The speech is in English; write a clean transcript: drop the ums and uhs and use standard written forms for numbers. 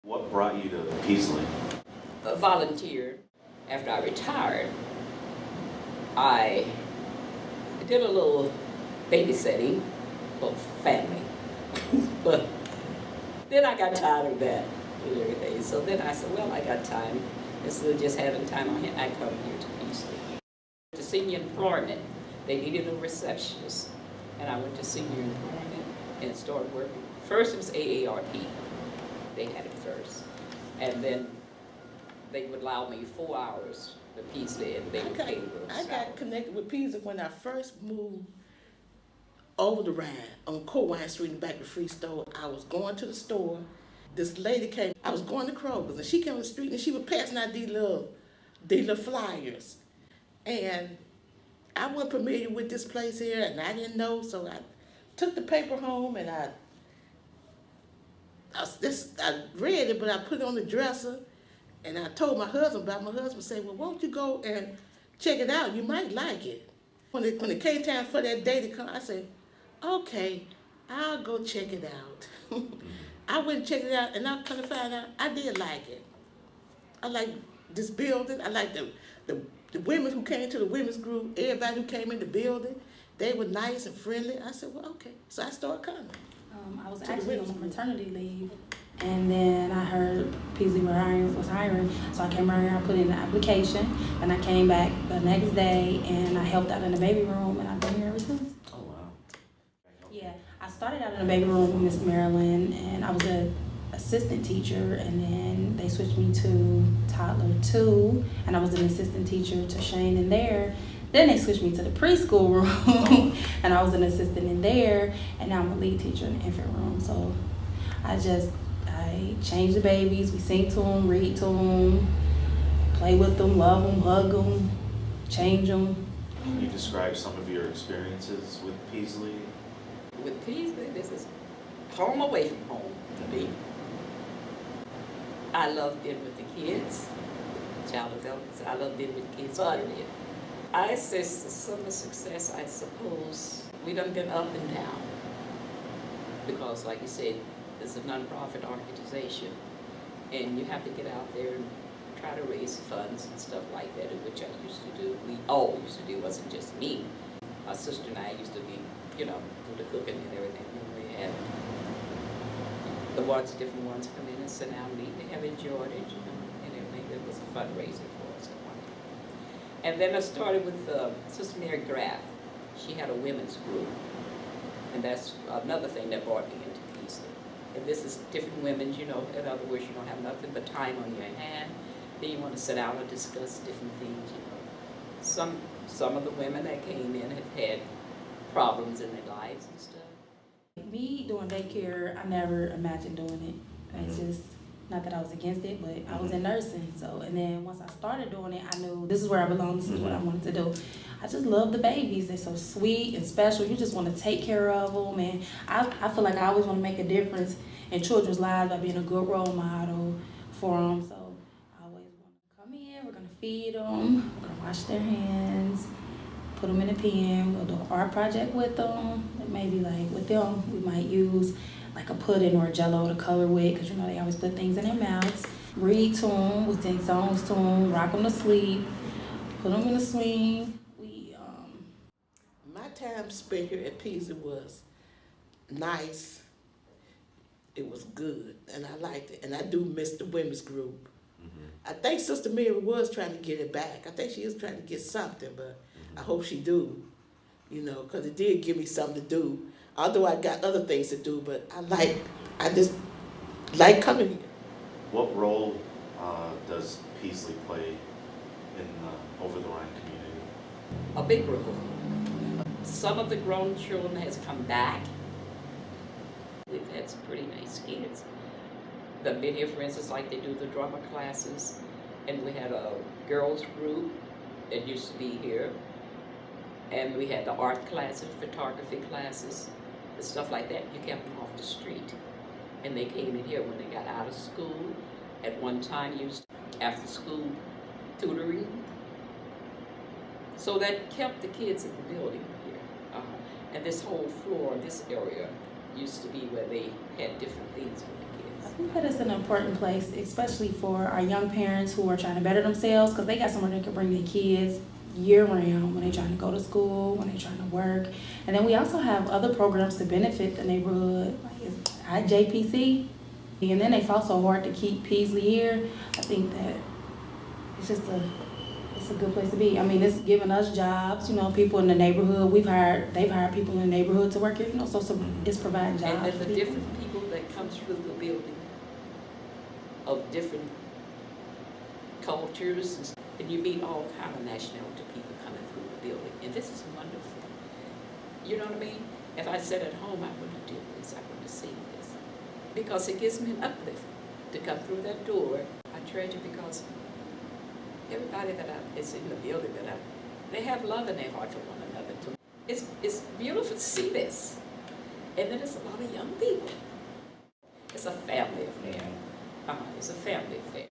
What brought you to Peaslee? Volunteered. After I retired, I did a little babysitting for family. But then I got tired of that and everything. So then I said, well, I got time. Instead of just having time on hand, I come here to Peaslee. To senior employment, they needed a receptionist. And I went to senior employment and started working. First it was AARP. They had it first. And then they would allow me 4 hours for Peaslee, and they would pay the I got salary. connected with Peaslee when I first moved over the Rhine on Cowan Street in the back of the free store. I was going to the store. This lady came. I was going to Kroger's, and she came on the street, and she was passing out these little flyers. And I wasn't familiar with this place here, and I didn't know, so I took the paper home, and I read it, but I put it on the dresser, and I told my husband about it. My husband said, well, won't you go and check it out? You might like it. When it came time for that day to come, I said, okay, I'll go check it out. I went and checked it out, and I kind of found out I did like it. I like this building. I like the women who came to the women's group, everybody who came in the building. They were nice and friendly. I said, well, okay. So I started coming. I was actually on maternity leave, and then I heard Peaslee was hiring, so I came around here, I put in the application, and I came back the next day, and I helped out in the baby room, and I've been here ever since. Oh, wow. Yeah, I started out in the baby room with Miss Marilyn, and I was an assistant teacher, and then they switched me to toddler 2, and I was an assistant teacher to Shane in there. Then they switched me to the preschool room, and I was an assistant in there, and now I'm a lead teacher in the infant room. So I change the babies, we sing to them, read to them, play with them, love them, hug them, change them. Can you describe some of your experiences with Peaslee? With Peaslee, this is home away from home to me. I love being with the kids, child development. I love being with the kids. I say some of the success, I suppose, we done been up and down. Because like you said, it's a nonprofit organization, and you have to get out there and try to raise funds and stuff like that, which I used to do. We all used to do, it wasn't just me. My sister and I used to be, do the cooking and everything. And we had different ones come in and sit down and eat. They have enjoyed it, and everything. It was a fundraiser for us at one time. And then I started with Sister Mary Graff. She had a women's group, and that's another thing that brought me into Peaslee. And this is different women, in other words, you don't have nothing but time on your hand. Then you want to sit down and discuss different things, Some of the women that came in have had problems in their lives and stuff. Me doing daycare, I never imagined doing it. It's just, not that I was against it, but I was in nursing. And then once I started doing it, I knew this is where I belong, this is what I wanted to do. I just love the babies. They're so sweet and special. You just want to take care of them. And I feel like I always want to make a difference in children's lives by being a good role model for them. So I always want to come in, we're going to feed them, we're going to wash their hands, put them in a pen, we'll do an art project with them. Maybe like with them, we might use like a pudding or a Jell-O to color with, because they always put things in their mouths. Read to them, we sing songs to them, rock them to sleep, put them in a swing. My time spent here at Peaslee was nice. It was good, and I liked it. And I do miss the women's group. I think Sister Mary was trying to get it back. I think she is trying to get something, but I hope she do, because it did give me something to do. Although I got other things to do, but I just like coming here. What role does Peaslee play in the Over the Rhine community? A big role. Some of the grown children has come back. We've had some pretty nice kids. The been here, for instance, like they do the drama classes, and we had a girls group that used to be here, and we had the art classes, photography classes, and stuff like that. You kept them off the street, and they came in here when they got out of school. At one time, used after school tutoring, so that kept the kids in the building here. And this whole floor, this area, used to be where they had different things for the kids. I think that is an important place, especially for our young parents who are trying to better themselves, because they got somewhere they can bring their kids year round when they're trying to go to school, when they're trying to work. And then we also have other programs to benefit the neighborhood, like JPC. And then they fought so hard to keep Peaslee here. I think that it's just it's a good place to be. I mean, it's giving us jobs, you know, people in the neighborhood. They've hired people in the neighborhood to work here, you know, so it's providing jobs. And there's for the people. different people that comes through the building of different cultures, and you meet all kind of nationality people coming through the building, and this is wonderful. You know what I mean? If I sat at home, I wouldn't have did this. I wouldn't have seen this, because it gives me an uplift to come through that door. I treasure because everybody that is in the building they have love in their heart for one another too. It's beautiful to see this, and then there's a lot of young people. It's a family affair. It's a family affair.